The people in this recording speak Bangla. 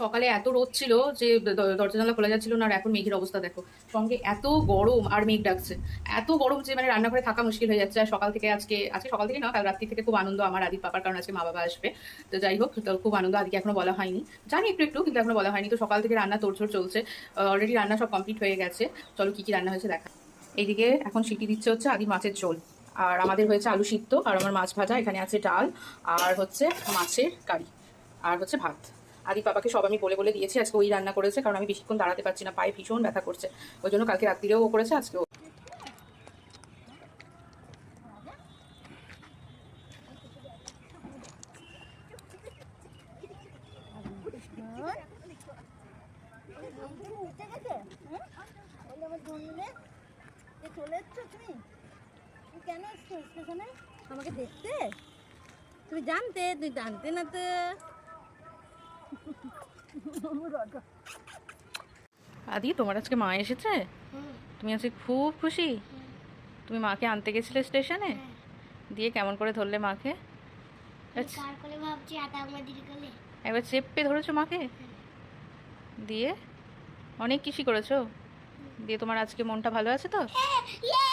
সকালে এত রোদ ছিল যে দরজা জানলা খোলা যাচ্ছিল না, আর এখন মেঘের অবস্থা দেখো। সঙ্গে এত গরম আর মেঘ ডাকছে। এত গরম যে মানে রান্নাঘরে থাকা মুশকিল হয়ে যাচ্ছে। আর সকাল থেকে আজকে আজকে সকাল থেকে না, কাল রাত্রি থেকে খুব আনন্দ আমার আদির পাপার, কারণ আজকে মা বাবা আসবে। তো যাই হোক, তো খুব আনন্দ। আদিকে এখনো বলা হয়নি, জানি একটু একটু, কিন্তু এখনো বলা হয়নি। তো সকাল থেকে রান্না তোড়জোড় চলছে। অলরেডি রান্না সব কমপ্লিট হয়ে গেছে। চলো কি কি রান্না হয়েছে দেখা। এইদিকে এখন সিটি দিচ্ছে হচ্ছে আদি মাছের ঝোল। আর আমাদের হয়েছে আলু সিদ্ধ, আর আমার মাছ ভাজা, এখানে আছে ডাল, আর হচ্ছে মাছের কারি, আর হচ্ছে ভাত। আদি পাপাকে সব আমি বলে বলে দিয়েছি, আজকে ওই রান্না করেছে, কারণ আমি বেশিক্ষণ দাঁড়াতে পারছি না, পায়ে ভীষণ ব্যথা করছে। ওই জন্য কালকে রাত্রিরেও ও করেছে, আজকেও। চলে এসছো তুমি? তুমি কেন এসছো স্টেশনে আমাকে দেখতে? তুমি জানতে, তুই জানতে না তো। আদি, তোমার আজকে মা এসেছে? তুমি আজকে খুব খুশি? তুমি মাকে আনতে গেছিলে স্টেশনে? দিয়ে কেমন করে ধরলে মাকে? আচ্ছা, কার কোলে ভাবছি, আটা আমাদের কোলে। একবার চেপে ধরেছো মাকে? দিয়ে অনেক কিছু করেছো? দিয়ে তোমার আজকে মনটা ভালো আছে তো? ইয়ে